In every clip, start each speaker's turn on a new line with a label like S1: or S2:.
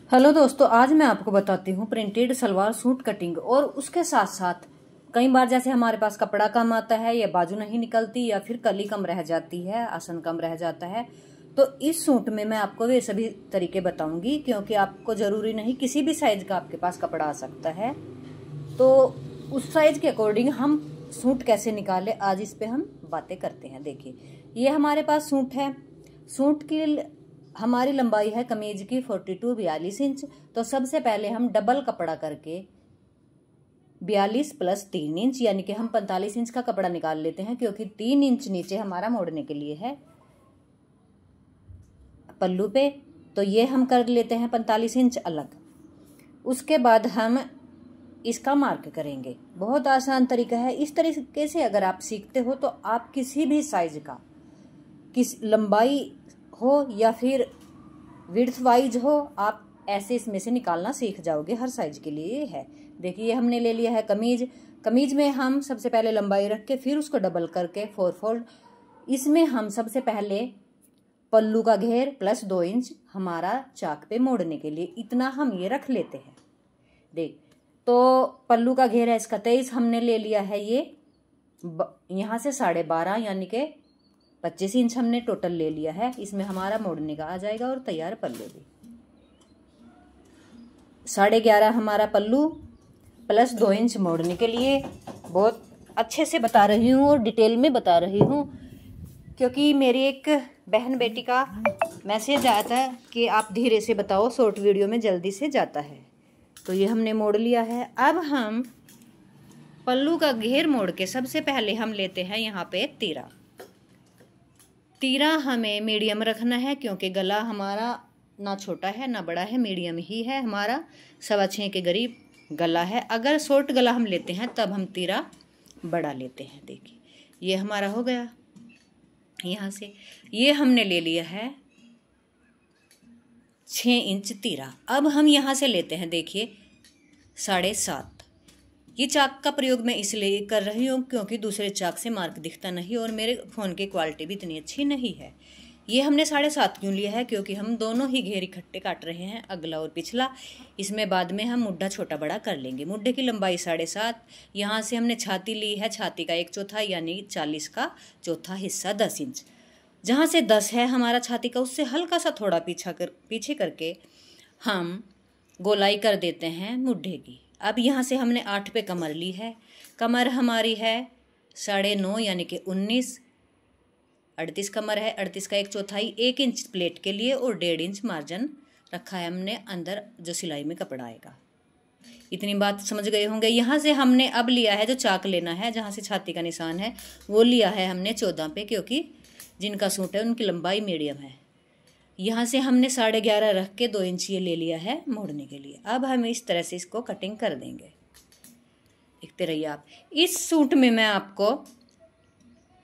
S1: Hello दोस्तों, आज मैं आपको बताती हूँ प्रिंटेड सलवार सूट कटिंग। और उसके साथ साथ कई बार जैसे हमारे पास कपड़ा कम आता है या बाजू नहीं निकलती या फिर कली कम रह जाती है, आसन कम रह जाता है, तो इस सूट में मैं आपको ये सभी तरीके बताऊंगी, क्योंकि आपको जरूरी नहीं किसी भी साइज का आपके पास कपड़ा आ सकता है। तो उस साइज के अकॉर्डिंग हम सूट कैसे निकाले, आज इस पे हम बातें करते हैं। देखिए, ये हमारे पास सूट है। सूट की हमारी लंबाई है कमीज की 42-42 इंच। तो सबसे पहले हम डबल कपड़ा करके 42 + 3 इंच यानी कि हम 45 इंच का कपड़ा निकाल लेते हैं, क्योंकि 3 इंच नीचे हमारा मोड़ने के लिए है पल्लू पे। तो ये हम कर लेते हैं 45 इंच अलग। उसके बाद हम इसका मार्क करेंगे। बहुत आसान तरीका है। इस तरीके से अगर आप सीखते हो तो आप किसी भी साइज का, किस लंबाई हो या फिर विड्थ वाइज हो, आप ऐसे इसमें से निकालना सीख जाओगे। हर साइज के लिए ये है। देखिए, हमने ले लिया है कमीज। कमीज में हम सबसे पहले लंबाई रख के फिर उसको डबल करके 4 फोल्ड। इसमें हम सबसे पहले पल्लू का घेर प्लस 2 इंच हमारा चाक पे मोड़ने के लिए, इतना हम ये रख लेते हैं। देख, तो पल्लू का घेर है इसका 23, हमने ले लिया है ये यहाँ से 12.5 यानी कि 25 इंच हमने टोटल ले लिया है। इसमें हमारा मोड़ने का आ जाएगा और तैयार पल्लू भी। 11.5 हमारा पल्लू प्लस 2 इंच मोड़ने के लिए। बहुत अच्छे से बता रही हूँ और डिटेल में बता रही हूँ, क्योंकि मेरी एक बहन बेटी का मैसेज आया था कि आप धीरे से बताओ, शॉर्ट वीडियो में जल्दी से जाता है। तो ये हमने मोड़ लिया है। अब हम पल्लू का घेर मोड़ के सबसे पहले हम लेते हैं यहाँ पे तीरा। तीरा हमें मीडियम रखना है, क्योंकि गला हमारा ना छोटा है ना बड़ा है, मीडियम ही है। हमारा 6.25 के करीब गला है। अगर शॉर्ट गला हम लेते हैं तब हम तीरा बड़ा लेते हैं। देखिए, ये हमारा हो गया। यहाँ से ये हमने ले लिया है 6 इंच तीरा। अब हम यहाँ से लेते हैं, देखिए 7.5। ये चाक का प्रयोग मैं इसलिए कर रही हूँ क्योंकि दूसरे चाक से मार्क दिखता नहीं और मेरे फ़ोन की क्वालिटी भी इतनी अच्छी नहीं है। ये हमने 7.5 क्यों लिया है, क्योंकि हम दोनों ही घेर इकट्ठे काट रहे हैं, अगला और पिछला। इसमें बाद में हम मुड्ढा छोटा बड़ा कर लेंगे। मुड्ढे की लंबाई 7.5। यहाँ से हमने छाती ली है, छाती का 1/4 यानी 40 का चौथा हिस्सा 10 इंच। जहाँ से 10 है हमारा छाती का, उससे हल्का सा थोड़ा पीछे करके हम गोलाई कर देते हैं मुड्ढे की। अब यहाँ से हमने 8 पे कमर ली है। कमर हमारी है 9.5 यानी कि 19। 38 कमर है, 38 का 1/4, 1 इंच प्लेट के लिए और 1.5 इंच मार्जिन रखा है हमने अंदर जो सिलाई में कपड़ा आएगा। इतनी बात समझ गए होंगे। यहाँ से हमने अब लिया है, जो चाक लेना है जहाँ से छाती का निशान है वो लिया है हमने 14 पे, क्योंकि जिनका सूट है उनकी लंबाई मीडियम है। यहाँ से हमने 11.5 रख के 2 इंच ये ले लिया है मोड़ने के लिए। अब हम इस तरह से इसको कटिंग कर देंगे। देखते रहिए आप। इस सूट में मैं आपको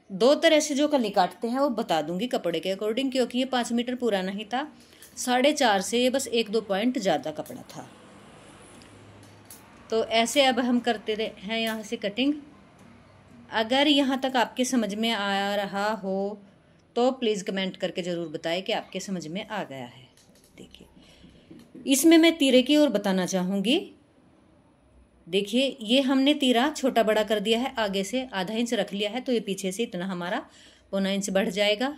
S1: 2 तरह से जो कली काटते हैं वो बता दूंगी कपड़े के अकॉर्डिंग, क्योंकि ये 5 मीटर पूरा नहीं था। 4.5 से ये बस 1-2 पॉइंट ज़्यादा कपड़ा था। तो ऐसे अब हम करते हैं यहाँ से कटिंग। अगर यहाँ तक आपके समझ में आ रहा हो तो प्लीज़ कमेंट करके ज़रूर बताएं कि आपके समझ में आ गया है। देखिए, इसमें मैं तीरे की ओर बताना चाहूँगी। देखिए, ये हमने तीरा छोटा बड़ा कर दिया है। आगे से ½ इंच रख लिया है, तो ये पीछे से इतना हमारा 1.25 इंच बढ़ जाएगा।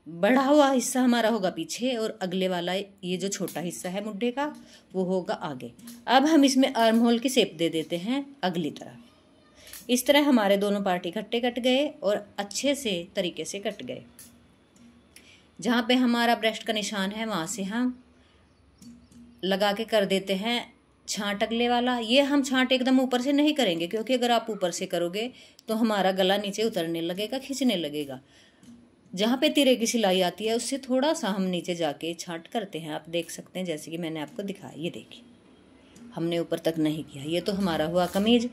S1: बढ़ा हुआ हिस्सा हमारा होगा पीछे और अगले वाला ये जो छोटा हिस्सा है मुड्ढे का वो होगा आगे। अब हम इसमें आर्म होल की शेप दे देते हैं अगली तरफ। इस तरह हमारे दोनों पार्ट इकट्ठे कट गए और अच्छे से तरीके से कट गए। जहाँ पे हमारा ब्रेस्ट का निशान है वहाँ से हम लगा के कर देते हैं छांट अगले वाला। ये हम छांट एकदम ऊपर से नहीं करेंगे, क्योंकि अगर आप ऊपर से करोगे तो हमारा गला नीचे उतरने लगेगा, खींचने लगेगा। जहाँ पे तिरे की सिलाई आती है उससे थोड़ा सा हम नीचे जाके छांट करते हैं। आप देख सकते हैं जैसे कि मैंने आपको दिखाया। ये देखिए, हमने ऊपर तक नहीं किया। ये तो हमारा हुआ कमीज।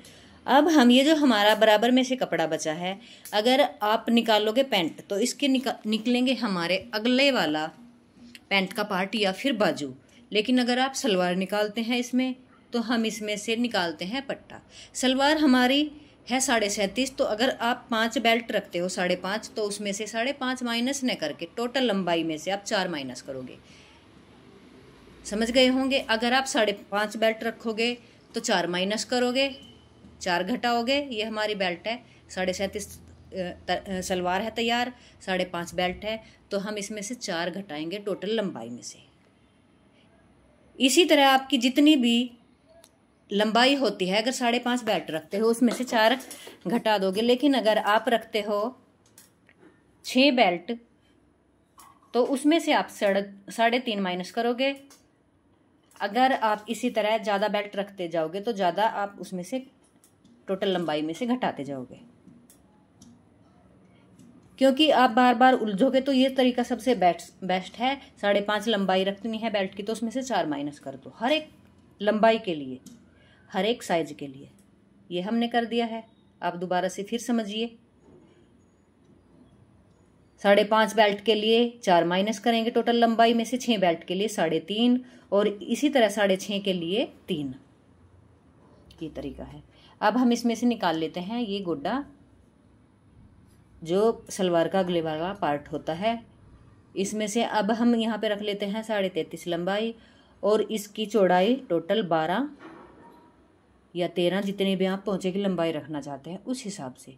S1: अब हम ये जो हमारा बराबर में से कपड़ा बचा है, अगर आप निकालोगे पैंट तो इसके निकलेंगे हमारे अगले वाला पैंट का पार्ट या फिर बाजू। लेकिन अगर आप सलवार निकालते हैं इसमें तो हम इसमें से निकालते हैं पट्टा। सलवार हमारी है 37.5, तो अगर आप 5 बेल्ट रखते हो 5.5, तो उसमें से 5.5 माइनस न करके टोटल लंबाई में से आप 4 माइनस करोगे। समझ गए होंगे। अगर आप 5.5 बेल्ट रखोगे तो 4 माइनस करोगे, 4 घटाओगे। ये हमारी बेल्ट है, 37.5 सलवार है तैयार, 5.5 बेल्ट है, तो हम इसमें से 4 घटाएंगे टोटल लंबाई में से। इसी तरह आपकी जितनी भी लंबाई होती है, अगर 5.5 बेल्ट रखते हो उसमें से 4 घटा दोगे। लेकिन अगर आप रखते हो 6 बेल्ट तो उसमें से आप 3.5 माइनस करोगे। अगर आप इसी तरह ज़्यादा बेल्ट रखते जाओगे तो ज़्यादा आप उसमें से टोटल लंबाई में से घटाते जाओगे, क्योंकि आप बार बार उलझोगे। तो ये तरीका सबसे बेस्ट है। 5.5 लंबाई रखनी है बेल्ट की तो उसमें से 4 माइनस कर दो, हर एक लंबाई के लिए, हर एक साइज के लिए। ये हमने कर दिया है। आप दोबारा से फिर समझिए। 5.5 बेल्ट के लिए 4 माइनस करेंगे टोटल लंबाई में से, 6 बेल्ट के लिए 3.5, और इसी तरह 6.5 के लिए 3। ये तरीका है। अब हम इसमें से निकाल लेते हैं ये गोड्डा, जो सलवार का अगले वाला पार्ट होता है। इसमें से अब हम यहाँ पे रख लेते हैं 33.5 लंबाई, और इसकी चौड़ाई टोटल 12 या 13, जितने भी आप पोंचे की लंबाई रखना चाहते हैं उस हिसाब से।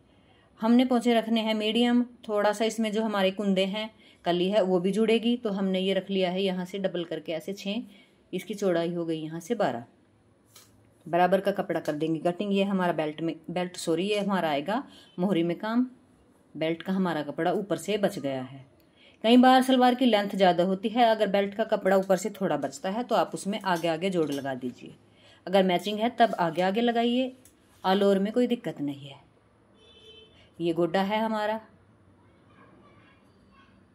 S1: हमने पोंचे रखने हैं मीडियम। थोड़ा सा इसमें जो हमारे कुंदे हैं, कली है, वो भी जुड़ेगी, तो हमने ये रख लिया है यहाँ से डबल करके ऐसे 6। इसकी चौड़ाई हो गई यहाँ से 12। बराबर का कपड़ा कर देंगे कटिंग। ये हमारा ये हमारा आएगा मोहरी में काम। बेल्ट का हमारा कपड़ा ऊपर से बच गया है। कई बार सलवार की लेंथ ज़्यादा होती है, अगर बेल्ट का कपड़ा ऊपर से थोड़ा बचता है तो आप उसमें आगे आगे जोड़ लगा दीजिए। अगर मैचिंग है तब आगे आगे लगाइए, ऑल ओवर में कोई दिक्कत नहीं है। ये गोड्डा है हमारा।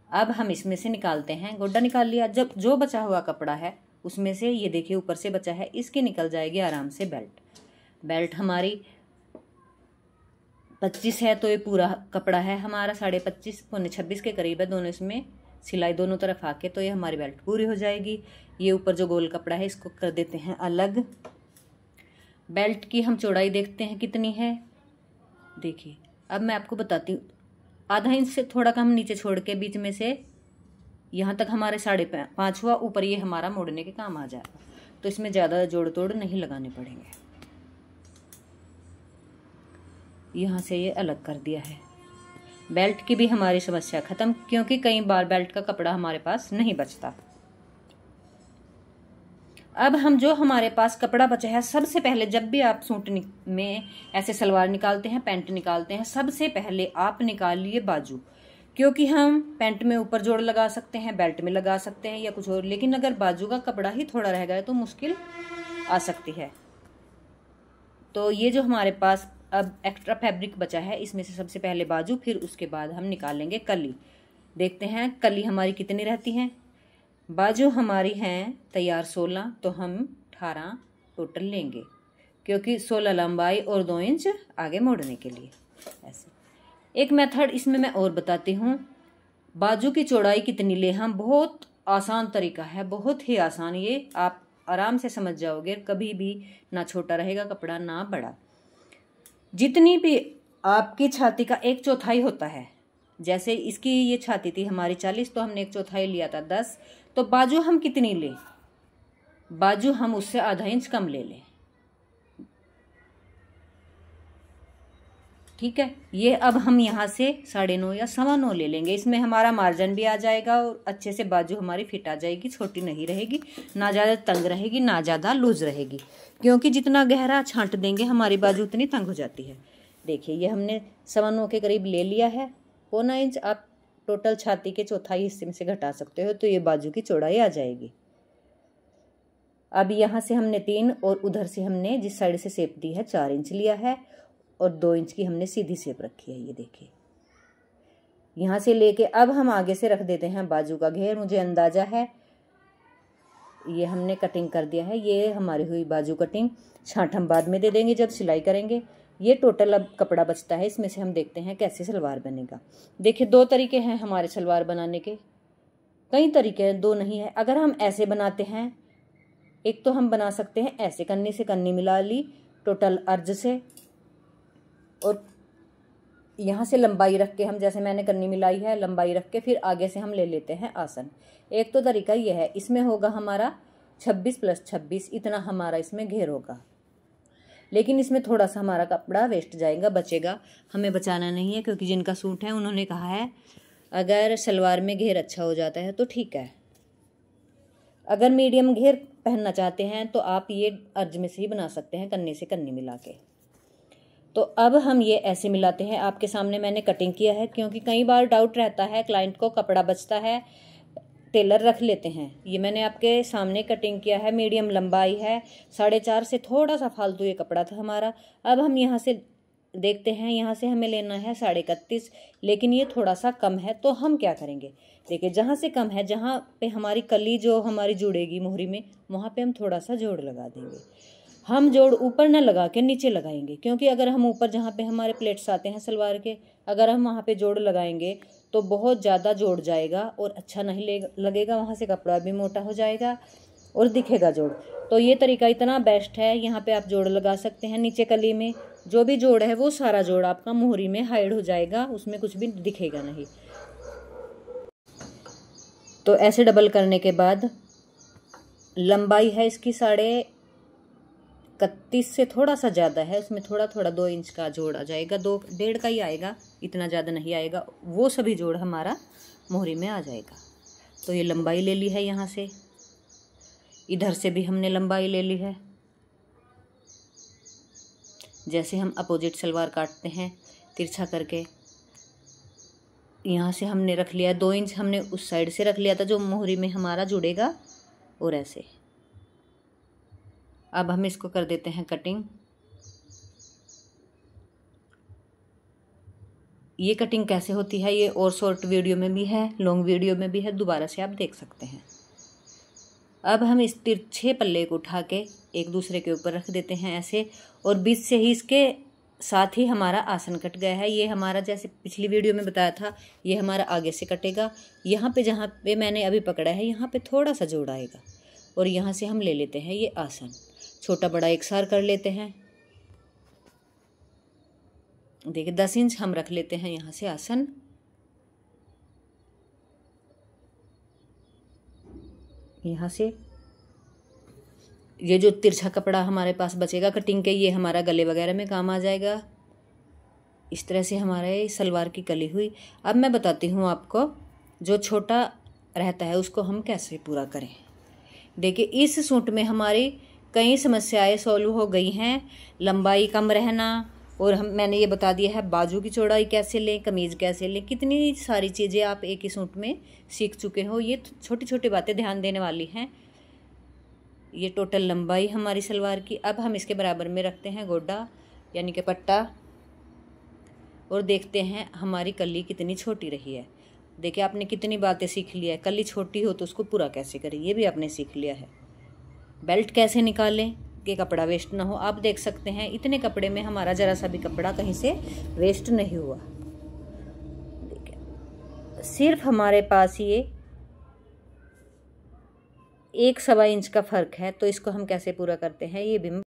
S1: अब हम इसमें से निकालते हैं। गोड्डा निकाल लिया। जब जो बचा हुआ कपड़ा है उसमें से, ये देखिए ऊपर से बचा है, इसकी निकल जाएगी आराम से बेल्ट। बेल्ट हमारी 25 है तो ये पूरा कपड़ा है हमारा 25.5 पौने 26 के करीब है। दोनों इसमें सिलाई दोनों तरफ आके तो ये हमारी बेल्ट पूरी हो जाएगी। ये ऊपर जो गोल कपड़ा है इसको कर देते हैं अलग। बेल्ट की हम चौड़ाई देखते हैं कितनी है। देखिए अब मैं आपको बताती हूँ, आधा इंच से थोड़ा कम नीचे छोड़ के बीच में से यहाँ तक हमारे 5.5 हुआ। ऊपर ये हमारा मोड़ने के काम आ जाएगा, तो इसमें ज़्यादा जोड़ तोड़ नहीं लगाने पड़ेंगे। यहाँ से ये अलग कर दिया है। बेल्ट की भी हमारी समस्या खत्म, क्योंकि कई बार बेल्ट का कपड़ा हमारे पास नहीं बचता। अब हम जो हमारे पास कपड़ा बचा है, सबसे पहले जब भी आप सूट में ऐसे सलवार निकालते हैं, पैंट निकालते हैं, सबसे पहले आप निकालिए बाजू, क्योंकि हम पैंट में ऊपर जोड़ लगा सकते हैं, बेल्ट में लगा सकते हैं या कुछ और। लेकिन अगर बाजू का कपड़ा ही थोड़ा रह गया तो मुश्किल आ सकती है। तो ये जो हमारे पास अब एक्स्ट्रा फैब्रिक बचा है, इसमें से सबसे पहले बाजू, फिर उसके बाद हम निकालेंगे कली। देखते हैं कली हमारी कितनी रहती है। बाजू हमारी हैं तैयार 16, तो हम 18 टोटल लेंगे, क्योंकि 16 लंबाई और 2 इंच आगे मोड़ने के लिए। ऐसे एक मेथड इसमें मैं और बताती हूँ। बाजू की चौड़ाई कितनी ले हम, बहुत आसान तरीका है, बहुत ही आसान। ये आप आराम से समझ जाओगे, कभी भी ना छोटा रहेगा कपड़ा ना बड़ा। जितनी भी आपकी छाती का 1/4 होता है, जैसे इसकी ये छाती थी हमारी 40, तो हमने 1/4 लिया था 10, तो बाजू हम कितनी लें, बाजू हम उससे आधा इंच कम ले लें। ठीक है, ये अब हम यहाँ से 9.5 या 9.25 ले लेंगे। इसमें हमारा मार्जिन भी आ जाएगा और अच्छे से बाजू हमारी फिट आ जाएगी, छोटी नहीं रहेगी, ना ज़्यादा तंग रहेगी ना ज़्यादा लूज रहेगी, क्योंकि जितना गहरा छांट देंगे हमारी बाजू उतनी तंग हो जाती है। देखिए ये हमने 9.25 के करीब ले लिया है। 1/4 इंच आप टोटल छाती के 1/4 हिस्से में से घटा सकते हो, तो ये बाजू की चौड़ाई आ जाएगी। अब यहाँ से हमने 3 और उधर से हमने जिस साइड से शेप दी है 4 इंच लिया है, और 2 इंच की हमने सीधी शेप रखी है। ये देखिए यहाँ से लेके अब हम आगे से रख देते हैं बाजू का घेर। मुझे अंदाजा है ये हमने कटिंग कर दिया है। ये हमारी हुई बाजू कटिंग। छांट हम बाद में दे देंगे जब सिलाई करेंगे। ये टोटल अब कपड़ा बचता है, इसमें से हम देखते हैं कैसे सलवार बनेगा। देखिए 2 तरीके हैं हमारे सलवार बनाने के, कई तरीके हैं, 2 नहीं है। अगर हम ऐसे बनाते हैं, एक तो हम बना सकते हैं ऐसे, कन्नी से कन्नी मिला ली टोटल अर्ज से, और यहाँ से लंबाई रख के हम, जैसे मैंने कन्नी मिलाई है, लंबाई रख के फिर आगे से हम ले लेते हैं आसन। एक तो तरीका ये है, इसमें होगा हमारा 26 + 26 इतना हमारा इसमें घेर होगा। लेकिन इसमें थोड़ा सा हमारा कपड़ा वेस्ट जाएगा, बचेगा, हमें बचाना नहीं है, क्योंकि जिनका सूट है उन्होंने कहा है अगर सलवार में घेर अच्छा हो जाता है तो ठीक है। अगर मीडियम घेर पहनना चाहते हैं तो आप ये अर्ज में से ही बना सकते हैं, कन्नी से कन्नी मिला के। तो अब हम ये ऐसे मिलाते हैं। आपके सामने मैंने कटिंग किया है, क्योंकि कई बार डाउट रहता है क्लाइंट को, कपड़ा बचता है, टेलर रख लेते हैं। ये मैंने आपके सामने कटिंग किया है, मीडियम लंबाई है, 4.5 से थोड़ा सा फालतू ये कपड़ा था हमारा। अब हम यहाँ से देखते हैं, यहाँ से हमें लेना है 31.5, लेकिन ये थोड़ा सा कम है। तो हम क्या करेंगे, देखिए जहाँ से कम है, जहाँ पे हमारी कली जो हमारी जुड़ेगी मोहरी में, वहाँ पे हम थोड़ा सा जोड़ लगा देंगे। हम जोड़ ऊपर ना लगा के नीचे लगाएंगे, क्योंकि अगर हम ऊपर जहाँ पे हमारे प्लेट्स आते हैं सलवार के, अगर हम वहाँ पे जोड़ लगाएंगे तो बहुत ज़्यादा जोड़ जाएगा और अच्छा नहीं लगेगा, वहाँ से कपड़ा भी मोटा हो जाएगा और दिखेगा जोड़। तो ये तरीका इतना बेस्ट है, यहाँ पे आप जोड़ लगा सकते हैं। नीचे कली में जो भी जोड़ है वो सारा जोड़ आपका मोहरी में हाइड हो जाएगा, उसमें कुछ भी दिखेगा नहीं। तो ऐसे डबल करने के बाद लंबाई है इसकी 31.5 से थोड़ा सा ज़्यादा है, उसमें थोड़ा थोड़ा 2 इंच का जोड़ आ जाएगा, 2.5 का ही आएगा, इतना ज़्यादा नहीं आएगा। वो सभी जोड़ हमारा मोहरी में आ जाएगा। तो ये लंबाई ले ली है, यहाँ से इधर से भी हमने लंबाई ले ली है। जैसे हम अपोजिट सलवार काटते हैं तिरछा करके, यहाँ से हमने रख लिया 2 इंच, हमने उस साइड से रख लिया था जो मोहरी में हमारा जुड़ेगा, और ऐसे। अब हम इसको कर देते हैं कटिंग। ये कटिंग कैसे होती है ये और शॉर्ट वीडियो में भी है, लॉन्ग वीडियो में भी है, दोबारा से आप देख सकते हैं। अब हम इस तिरछे पल्ले को उठा के एक दूसरे के ऊपर रख देते हैं ऐसे, और बीच से ही इसके साथ ही हमारा आसन कट गया है। ये हमारा, जैसे पिछली वीडियो में बताया था, ये हमारा आगे से कटेगा। यहाँ पे जहाँ पे मैंने अभी पकड़ा है, यहाँ पे थोड़ा सा जोड़ आएगा, और यहाँ से हम ले लेते हैं ये आसन, छोटा बड़ा एक सार कर लेते हैं। देखिए 10 इंच हम रख लेते हैं यहाँ से आसन। यहाँ से ये जो तिरछा कपड़ा हमारे पास बचेगा कटिंग के, ये हमारा गले वगैरह में काम आ जाएगा। इस तरह से हमारे सलवार की कली हुई। अब मैं बताती हूँ आपको, जो छोटा रहता है उसको हम कैसे पूरा करें। देखिए इस सूट में हमारी कई समस्याएं सॉल्व हो गई हैं। लंबाई कम रहना, और मैंने ये बता दिया है बाजू की चौड़ाई कैसे लें, कमीज़ कैसे लें, कितनी सारी चीज़ें आप एक ही सूट में सीख चुके हो। ये छोटी छोटी बातें ध्यान देने वाली हैं। ये टोटल लंबाई हमारी सलवार की। अब हम इसके बराबर में रखते हैं गोड्डा यानी कि पट्टा, और देखते हैं हमारी कली कितनी छोटी रही है। देखिए आपने कितनी बातें सीख लिया है। कली छोटी हो तो उसको पूरा कैसे करें, ये भी आपने सीख लिया है। बेल्ट कैसे निकालें कि कपड़ा वेस्ट ना हो, आप देख सकते हैं इतने कपड़े में हमारा जरा सा भी कपड़ा कहीं से वेस्ट नहीं हुआ। देखिए सिर्फ हमारे पास ये 1 सवा इंच का फ़र्क है, तो इसको हम कैसे पूरा करते हैं ये भी